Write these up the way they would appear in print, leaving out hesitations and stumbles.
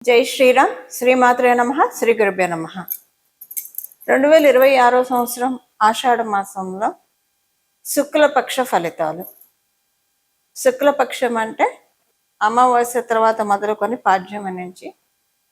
జై శ్రీరామ్. శ్రీమాత్రే నమః. శ్రీ గురుభ్యో నమః. 2026 సంవత్సరం ఆషాఢ మాసంలో శుక్లపక్ష ఫలితాలు. శుక్లపక్షం అంటే అమావాస్య తర్వాత మొదలుకొని పాడ్యమి నుంచి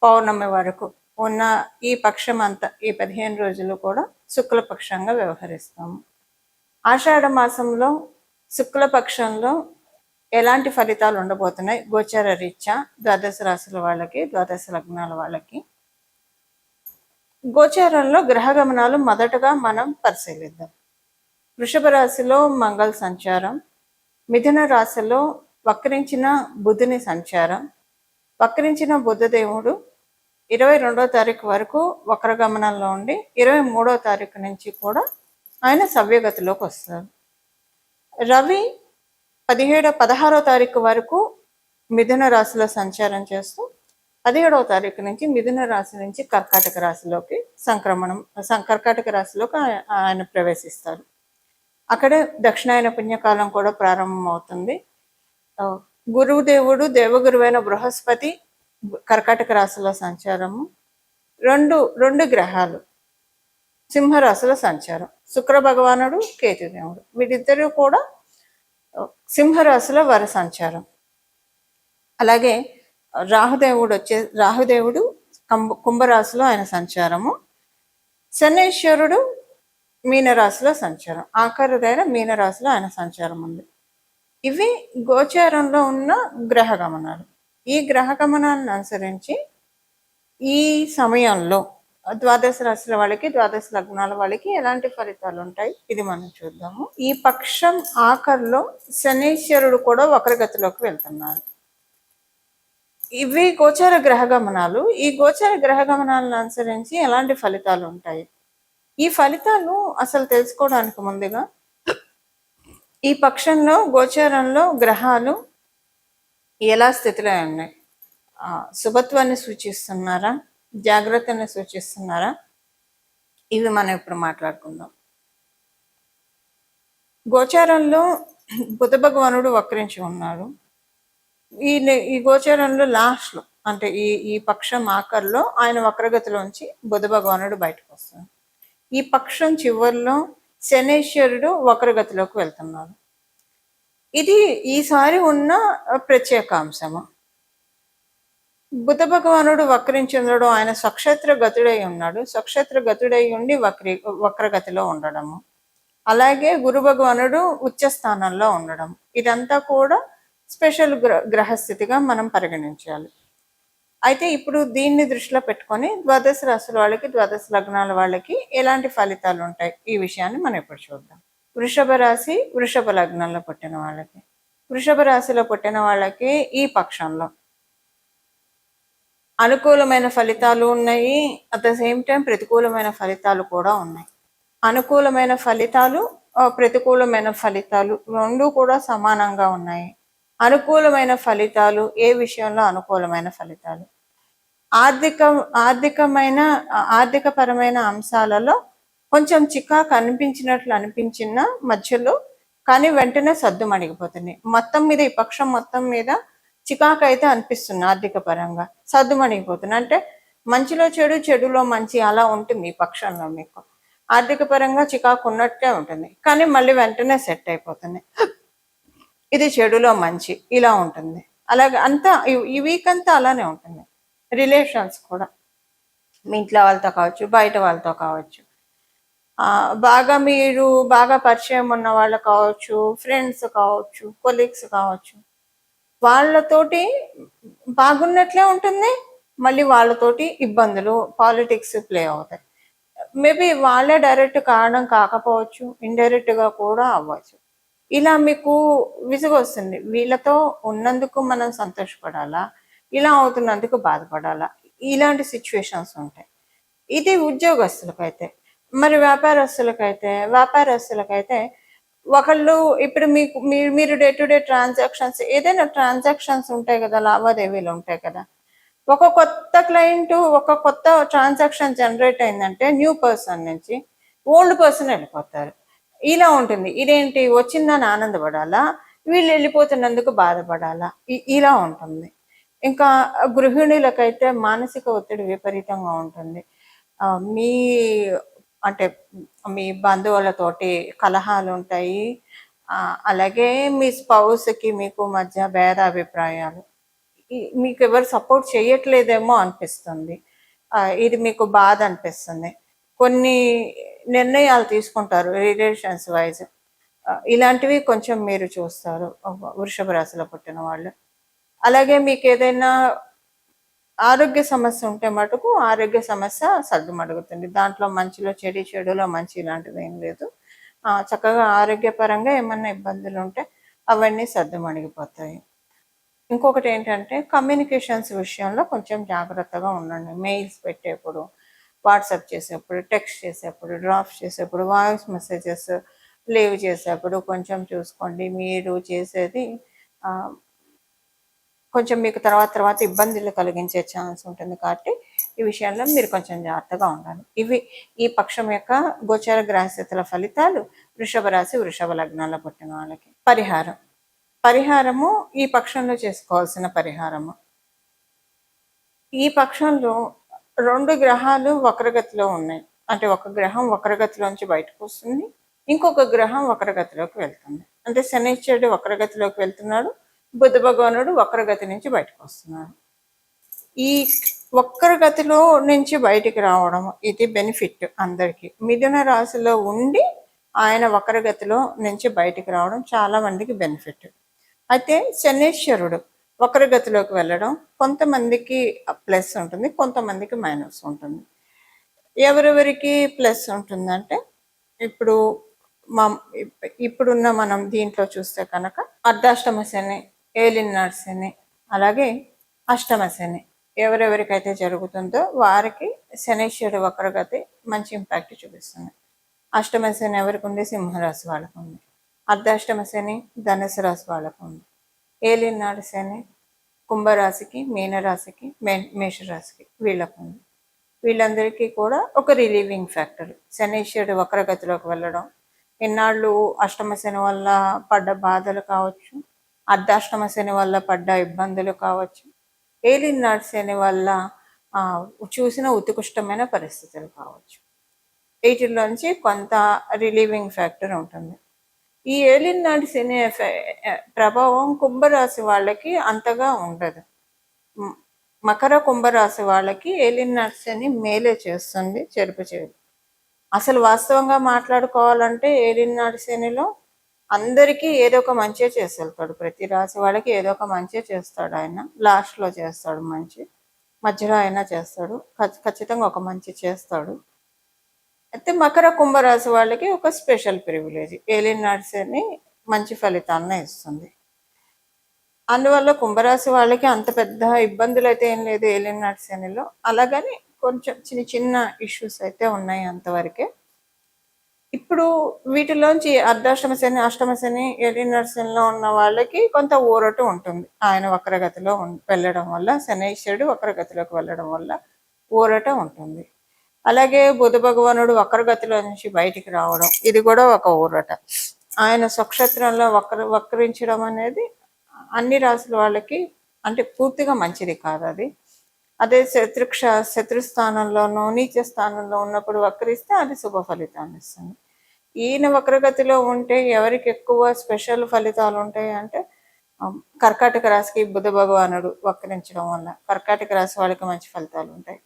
పౌర్ణమి వరకు ఉన్న ఈ పక్షం అంతా, ఈ 15 రోజులు కూడా శుక్లపక్షంగా వ్యవహరిస్తాము. ఆషాఢ మాసంలో శుక్లపక్షంలో ఎలాంటి ఫలితాలు ఉండబోతున్నాయి గోచార రీత్యా ద్వాదశ రాశుల వాళ్ళకి, ద్వాదశ లగ్నాల వాళ్ళకి? గోచారంలో గ్రహ గమనాలు మొదటగా మనం పరిశీలిద్దాం. వృషభ రాశిలో మంగళ సంచారం, మిథున రాశిలో వక్రించిన బుధుని సంచారం. వక్రించిన బుధదేవుడు 22వ తారీఖు వరకు వక్ర గమనంలో ఉండి 23వ తారీఖు నుంచి కూడా ఆయన సవ్యగతిలోకి వస్తారు. రవి 16వ తారీఖు వరకు మిథున రాశిలో సంచారం చేస్తూ 17వ తారీఖు నుంచి మిథున రాశి నుంచి కర్కాటక రాశిలోకి కర్కాటక రాశిలోకి ఆయన ప్రవేశిస్తారు. అక్కడే దక్షిణాయన పుణ్యకాలం కూడా ప్రారంభమవుతుంది. గురుదేవుడు దేవగురువైన బృహస్పతి కర్కాటక రాశిలో సంచారము. రెండు గ్రహాలు సింహరాశిలో సంచారం. శుక్ర భగవానుడు, కేతుదేవుడు, వీరిద్దరూ కూడా సింహరాశిలో వారి సంచారం. అలాగే రాహుదేవుడు కుంభరాశిలో ఆయన సంచారము. శనీశ్వరుడు మీనరాశిలో సంచారం. ఆఖరుదైన మీనరాశిలో ఆయన సంచారం ఉంది. ఇవి గోచారంలో ఉన్న గ్రహ గమనాలు. ఈ గ్రహ గమనాలను అనుసరించి ఈ సమయంలో ద్వాదశ రాశుల వాళ్ళకి, ద్వాదశ లగ్నాల వాళ్ళకి ఎలాంటి ఫలితాలు ఉంటాయి ఇది మనం చూద్దాము. ఈ పక్షం ఆఖరిలో శనీశ్వరుడు కూడా వక్రగతిలోకి వెళ్తున్నారు. ఇవి గోచార గ్రహ గమనాలు. ఈ గోచార గ్రహ గమనాలను అనుసరించి ఎలాంటి ఫలితాలు ఉంటాయి? ఈ ఫలితాలు అసలు తెలుసుకోవడానికి ముందుగా ఈ పక్షంలో గోచారంలో గ్రహాలు ఎలా స్థితిలో ఉన్నాయి? శుభత్వాన్ని సూచిస్తున్నారా, జాగ్రత్తని సూచిస్తున్నారా? ఇవి మనం ఇప్పుడు మాట్లాడుకుందాం. గోచారంలో బుధ భగవానుడు వక్రించి ఉన్నాడు. ఈ గోచారంలో లాస్ట్లో అంటే ఈ పక్షం ఆఖరిలో ఆయన వక్రగతిలోంచి బుధ భగవానుడు బయటకు వస్తాడు. ఈ పక్షం చివరిలో శనీశ్వరుడు వక్రగతిలోకి వెళ్తున్నాడు. ఇది ఈసారి ఉన్న ప్రత్యేక అంశము. బుధ భగవానుడు వక్రించి ఉండడం, ఆయన స్వక్షేత్ర గతుడై ఉన్నాడు. స్వక్షేత్ర గతుడై ఉండి వక్రగతిలో ఉండడము, అలాగే గురు భగవానుడు ఉచ్చ స్థానంలో ఉండడం, ఇదంతా కూడా స్పెషల్ గ్రహస్థితిగా మనం పరిగణించాలి. అయితే ఇప్పుడు దీన్ని దృష్టిలో పెట్టుకొని ద్వాదశ రాశుల వాళ్ళకి, ద్వాదశ లగ్నాల వాళ్ళకి ఎలాంటి ఫలితాలు ఉంటాయి ఈ విషయాన్ని మనం ఇప్పుడు చూద్దాం. వృషభ రాశి, వృషభ లగ్నంలో పుట్టిన వాళ్ళకి, వృషభ రాశిలో పుట్టిన వాళ్ళకి ఈ పక్షంలో అనుకూలమైన ఫలితాలు ఉన్నాయి. అట్ ద సేమ్ టైం ప్రతికూలమైన ఫలితాలు కూడా ఉన్నాయి. అనుకూలమైన ఫలితాలు, ప్రతికూలమైన ఫలితాలు రెండు కూడా సమానంగా ఉన్నాయి. అనుకూలమైన ఫలితాలు ఏ విషయంలో? అనుకూలమైన ఫలితాలు ఆర్థికపరమైన అంశాలలో కొంచెం చికాకు అనిపించిన మధ్యలో, కానీ వెంటనే సర్దుమణిగిపోతుంది. మొత్తం మీద ఈ పక్షం మొత్తం మీద చికాకు అయితే అనిపిస్తుంది. ఆర్థిక పరంగా సర్దుమణిగిపోతుంది. అంటే మంచిలో చెడు, చెడులో మంచి అలా ఉంటుంది ఈ పక్షంలో. మీకు ఆర్థిక పరంగా చికాకు ఉన్నట్టే ఉంటుంది, కానీ మళ్ళీ వెంటనే సెట్ అయిపోతుంది. ఇది చెడులో మంచి ఇలా ఉంటుంది. అలాగే అంతా ఈ వీక్ అంతా అలానే ఉంటుంది. రిలేషన్స్ కూడా మీ ఇంట్లో వాళ్ళతో కావచ్చు, బయట వాళ్ళతో కావచ్చు, మీరు బాగా పరిచయం ఉన్న వాళ్ళు కావచ్చు, ఫ్రెండ్స్ కావచ్చు, కొలీగ్స్ కావచ్చు, వాళ్ళతోటి బాగున్నట్లే ఉంటుంది. మళ్ళీ వాళ్ళతోటి ఇబ్బందులు, పాలిటిక్స్ ప్లే అవుతాయి. మేబీ వాళ్ళే డైరెక్ట్ కారణం కాకపోవచ్చు, ఇండైరెక్ట్గా కూడా అవ్వచ్చు. ఇలా మీకు విసుగు వస్తుంది. వీళ్ళతో ఉన్నందుకు మనం సంతోషపడాలా, ఇలా అవుతున్నందుకు బాధపడాలా, ఇలాంటి సిచ్యువేషన్స్ ఉంటాయి. ఇది ఉద్యోగస్తులకైతే. మరి వ్యాపారస్తులకైతే ఒకళ్ళు ఇప్పుడు మీరు డే టు డే ట్రాన్సాక్షన్స్, ఏదైనా ట్రాన్సాక్షన్స్ ఉంటాయి కదా, లావాదేవీలు ఉంటాయి కదా. ఒక కొత్త క్లయింట్, ఒక కొత్త ట్రాన్సాక్షన్ జనరేట్ అయిందంటే న్యూ పర్సన్ నుంచి ఓల్డ్ పర్సన్ వెళ్ళిపోతారు. ఇలా ఉంటుంది. ఇదేంటి వచ్చిందని ఆనందపడాలా, వీళ్ళు వెళ్ళిపోతున్నందుకు బాధపడాలా, ఇలా ఉంటుంది. ఇంకా గృహిణులకైతే మానసిక ఒత్తిడి విపరీతంగా ఉంటుంది. మీ అంటే మీ బంధువులతోటి కలహాలుంటాయి. అలాగే మీ స్పౌస్‌కి మీకు మధ్య భేదాభిప్రాయాలు. మీకెవరు సపోర్ట్ చేయట్లేదేమో అనిపిస్తుంది. ఇది మీకు బాధ అనిపిస్తుంది. కొన్ని నిర్ణయాలు తీసుకుంటారు రిలేషన్స్ వైస్. ఇలాంటివి కొంచెం మీరు చూస్తారు వృషభ రాశిలో పుట్టిన వాళ్ళు. అలాగే మీకేదైనా ఆరోగ్య సమస్య ఉంటే మటుకు ఆరోగ్య సమస్య సద్దుమణుగుతుంది. దాంట్లో మంచిలో చెడు, చెడులో మంచి ఇలాంటిదేం లేదు. చక్కగా ఆరోగ్యపరంగా ఏమన్నా ఇబ్బందులుంటే అవన్నీ సద్దుమణిగిపోతాయి. ఇంకొకటేంటంటే కమ్యూనికేషన్స్ విషయంలో కొంచెం జాగ్రత్తగా ఉండండి. మెయిల్స్ పెట్టేప్పుడు, వాట్సాప్ చేసేప్పుడు, టెక్స్ట్ చేసేప్పుడు, డ్రాఫ్ట్ చేసేప్పుడు, వాయిస్ మెసేజెస్ లీవ్ చేసేప్పుడు కొంచెం చూసుకోండి. మీరు చేసేది కొంచెం మీకు తర్వాత ఇబ్బందులు కలిగించే ఛాన్స్ ఉంటుంది కాబట్టి ఈ విషయంలో మీరు కొంచెం జాగ్రత్తగా ఉండాలి. ఇవి ఈ పక్షం యొక్క గోచర గ్రహస్థితుల ఫలితాలు వృషభ రాశి, వృషభ లగ్నాల్లో పుట్టిన వాళ్ళకి. పరిహారము ఈ పక్షంలో చేసుకోవాల్సిన పరిహారము. ఈ పక్షంలో 2 గ్రహాలు వక్రగతిలో ఉన్నాయి. అంటే ఒక గ్రహం వక్రగతిలోంచి బయటకు వస్తుంది, ఇంకొక గ్రహం వక్రగతిలోకి వెళ్తుంది. అంటే శనైశ్వరుడు వక్రగతిలోకి వెళ్తున్నాడు, బుధ భగవానుడు వక్రగతి నుంచి బయటకు వస్తున్నాడు. ఈ వక్రగతిలో నుంచి బయటికి రావడం ఇది బెనిఫిట్ అందరికీ. మిథున రాశిలో ఉండి ఆయన వక్రగతిలో నుంచి బయటికి రావడం చాలా మందికి బెనిఫిట్. అయితే శనీశ్వరుడు వక్రగతిలోకి వెళ్ళడం కొంతమందికి ప్లస్ ఉంటుంది, కొంతమందికి మైనస్ ఉంటుంది. ఎవరెవరికి ప్లస్ ఉంటుందంటే ఇప్పుడు ఇప్పుడున్న మనం దీంట్లో చూస్తే కనుక అర్ధాష్టమ శని, ఏలినాటి శని, అలాగే అష్టమ శని ఎవరెవరికైతే జరుగుతుందో వారికి శనీశ్వరుడు వక్రగతి మంచి ఇంపాక్ట్ చూపిస్తుంది. అష్టమ శని ఎవరికి ఉంది? సింహరాశి వాళ్ళకు ఉంది. అర్ధాష్టమ శని ధనుసు రాశి వాళ్ళకు ఉంది. ఏలినాడు శని కుంభరాశికి, మీనరాశికి, మేషరాశికి వీళ్ళకు ఉంది. వీళ్ళందరికీ కూడా ఒక రిలీవింగ్ ఫ్యాక్టర్. శనీశ్వరుడు వక్రగతిలోకి వెళ్ళడం, ఇన్నాళ్ళు అష్టమ శని వల్ల పడ్డ బాధలు కావచ్చు, అర్ధాష్టమ శని వల్ల పడ్డ ఇబ్బందులు కావచ్చు, ఏలినాడు శని వల్ల చూసిన ఉత్కృష్టమైన పరిస్థితులు కావచ్చు, వీటిలోంచి కొంత రిలీవింగ్ ఫ్యాక్టర్ ఉంటుంది. ఈ ఏలినాటి శని ప్రభావం కుంభరాశి వాళ్ళకి అంతగా ఉండదు. మకర కుంభరాశి వాళ్ళకి ఏలినాటి శని మేలే చేస్తుంది, చెరుపు చేయదు. అసలు వాస్తవంగా మాట్లాడుకోవాలంటే ఏలినాటి శనిలో అందరికీ ఏదో ఒక మంచి చేసి వెళ్తాడు. ప్రతి రాశి వాళ్ళకి ఏదో ఒక మంచి చేస్తాడు ఆయన. లాస్ట్లో చేస్తాడు మంచి, మధ్యలో అయినా చేస్తాడు, ఖచ్చితంగా ఒక మంచి చేస్తాడు. అయితే మకర కుంభరాశి వాళ్ళకి ఒక స్పెషల్ ప్రివిలేజ్, ఏలినాటి శని మంచి ఫలితాలను ఇస్తుంది. అందువల్ల కుంభరాశి వాళ్ళకి అంత పెద్ద ఇబ్బందులు అయితే ఏం లేదు ఏలినాటి శనిలో. అలాగని కొంచెం చిన్న చిన్న ఇష్యూస్ అయితే ఉన్నాయి అంతవరకే. ఇప్పుడు వీటిలోంచి అర్ధాష్టమ శని, అష్టమ శని, ఏలినాటి శనిలో ఉన్న వాళ్ళకి కొంత ఊరట ఉంటుంది. ఆయన వక్రగతిలో వెళ్ళడం వల్ల, శనీశ్వరుడు వక్రగతిలోకి వెళ్ళడం వల్ల ఊరట ఉంటుంది. అలాగే బుధ భగవానుడు వక్రగతిలో నుంచి బయటికి రావడం ఇది కూడా ఒక ఊరట. ఆయన స్వక్షేత్రంలో వక్రించడం అనేది అన్ని రాశుల వాళ్ళకి అంటే పూర్తిగా మంచిది కాదు అది. అదే శత్రుస్థానంలోనూ నీచ స్థానంలో ఉన్నప్పుడు వక్రిస్తే అది శుభ ఫలితాన్ని ఇస్తుంది. ఈయన వక్రగతిలో ఉంటే ఎవరికి ఎక్కువ స్పెషల్ ఫలితాలు ఉంటాయి అంటే కర్కాటక రాశికి బుధ భగవానుడు వక్రించడం వల్ల కర్కాటక రాశి వాళ్ళకి మంచి ఫలితాలు ఉంటాయి.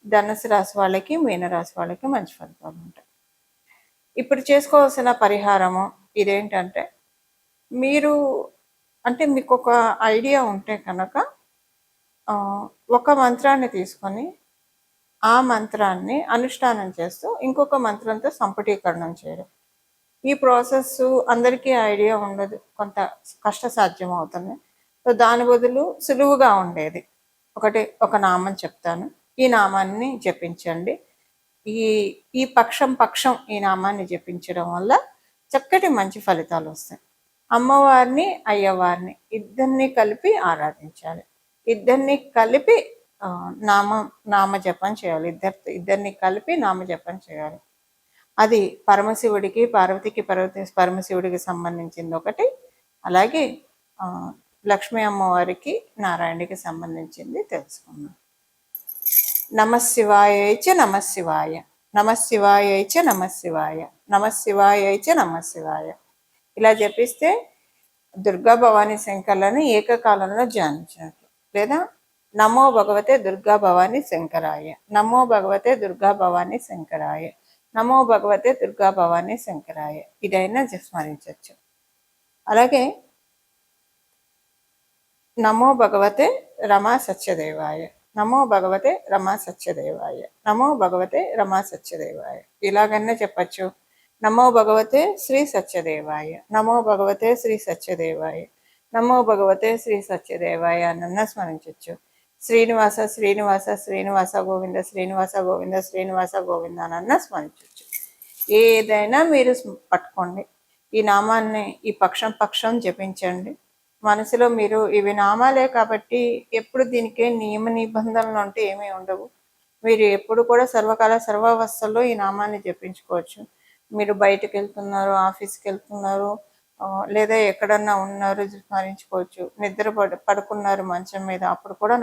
ధనుసు రాశి వాళ్ళకి, మీనరాశి వాళ్ళకి మంచి ఫలితాలు ఉంటాయి. ఇప్పుడు చేసుకోవాల్సిన పరిహారము ఇదేంటంటే, మీరు అంటే మీకు ఒక ఐడియా ఉంటే కనుక ఒక మంత్రాన్ని తీసుకొని ఆ మంత్రాన్ని అనుష్ఠానం చేస్తూ ఇంకొక మంత్రంతో సంపుటీకరణం చేయడం. ఈ ప్రాసెస్ అందరికీ ఐడియా ఉండదు, కొంత కష్టసాధ్యం అవుతుంది. సో దాని బదులు సులువుగా ఉండేది ఒక నామం చెప్తాను, ఈ నామాన్ని జపించండి. ఈ ఈ పక్షం ఈ నామాన్ని జపించడం వల్ల చక్కటి మంచి ఫలితాలు వస్తాయి. అమ్మవారిని, అయ్యవారిని ఇద్దరిని కలిపి ఆరాధించాలి. ఇద్దరిని కలిపి నామజపం చేయాలి. ఇద్దరిని కలిపి నామజపం చేయాలి. అది పరమశివుడికి, పార్వతికి పరమశివుడికి సంబంధించింది ఒకటి, అలాగే లక్ష్మీ అమ్మవారికి నారాయణుడికి సంబంధించింది తెలుసుకుందాం. నమశివాయ చ నమశివాయ, నమశివాయ చ నమశివాయ, నమశివాయ చ నమశివాయ. ఇలా జపిస్తే దుర్గా భవానీ శంకర్లను ఏకకాలంలో ధ్యానించినట్లు. లేదా నమో భగవతే దుర్గా భవానీ శంకరాయ, నమో భగవతే దుర్గా భవానీ శంకరాయ, నమో భగవతే దుర్గా భవానీ శంకరాయ, ఇదైనా స్మరించవచ్చు. అలాగే నమో భగవతే రమా సత్యదేవాయ, నమో భగవతే రమా సత్యదేవాయ, నమో భగవతే రమా సత్యదేవాయ, ఇలాగన్నా చెప్పచ్చు. నమో భగవతే శ్రీ సత్యదేవాయ, నమో భగవతే శ్రీ సత్యదేవాయ, నమో భగవతే శ్రీ సత్యదేవాయ అన్న స్మరించవచ్చు. శ్రీనివాస శ్రీనివాస శ్రీనివాస గోవింద, శ్రీనివాస గోవింద, శ్రీనివాస గోవింద అన్న స్మరించవచ్చు. ఏదైనా మీరు పట్టుకోండి, ఈ నామాన్ని ఈ పక్షం జపించండి. మనసులో మీరు ఇవి నామాలే కాబట్టి ఎప్పుడు దీనికే నియమ నిబంధనలు అంటే ఏమీ ఉండవు. మీరు ఎప్పుడు కూడా సర్వకాల సర్వావస్థల్లో ఈ నామాన్ని జపించుకోవచ్చు. మీరు బయటకు వెళ్తున్నారు, ఆఫీస్కి వెళ్తున్నారు, లేదా ఎక్కడన్నా ఉన్నారు, స్మరించుకోవచ్చు. నిద్ర పడుకున్నారు మంచం మీద, అప్పుడు కూడా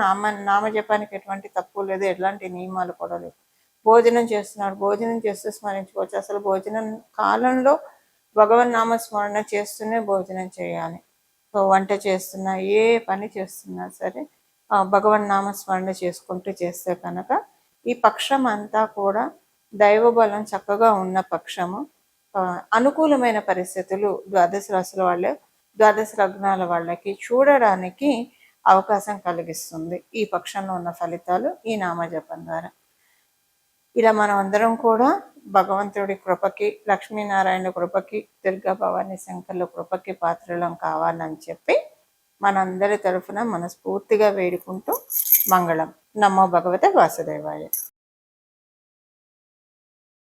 నామజపానికి ఎటువంటి తప్పు లేదు, ఎలాంటి నియమాలు కూడా లేవు. భోజనం చేస్తున్నాడు, భోజనం చేస్తూ స్మరించుకోవచ్చు. అసలు భోజనం కాలంలో భగవన్ నామస్మరణ చేస్తూనే భోజనం చేయాలి. సో వంట చేస్తున్నా, ఏ పని చేస్తున్నా సరే భగవన్ నామస్మరణ చేసుకుంటూ చేస్తే కనుక ఈ పక్షం అంతా కూడా దైవబలం చక్కగా ఉన్న పక్షము. అనుకూలమైన పరిస్థితులు ద్వాదశ రాశుల వాళ్ళ, ద్వాదశ లగ్నాల వాళ్ళకి చూడడానికి అవకాశం కలిగిస్తుంది ఈ పక్షంలో ఉన్న ఫలితాలు ఈ నామజపం ద్వారా. ఇలా మనం అందరం కూడా భగవంతుడి కృపకి, లక్ష్మీనారాయణ కృపకి, దుర్గా భవానీ శంకర్ల కృపకి పాత్రలం కావాలని చెప్పి మనందరి తరఫున మనస్ఫూర్తిగా వేడుకుంటూ మంగళం. నమో భగవతే వాసుదేవాయ.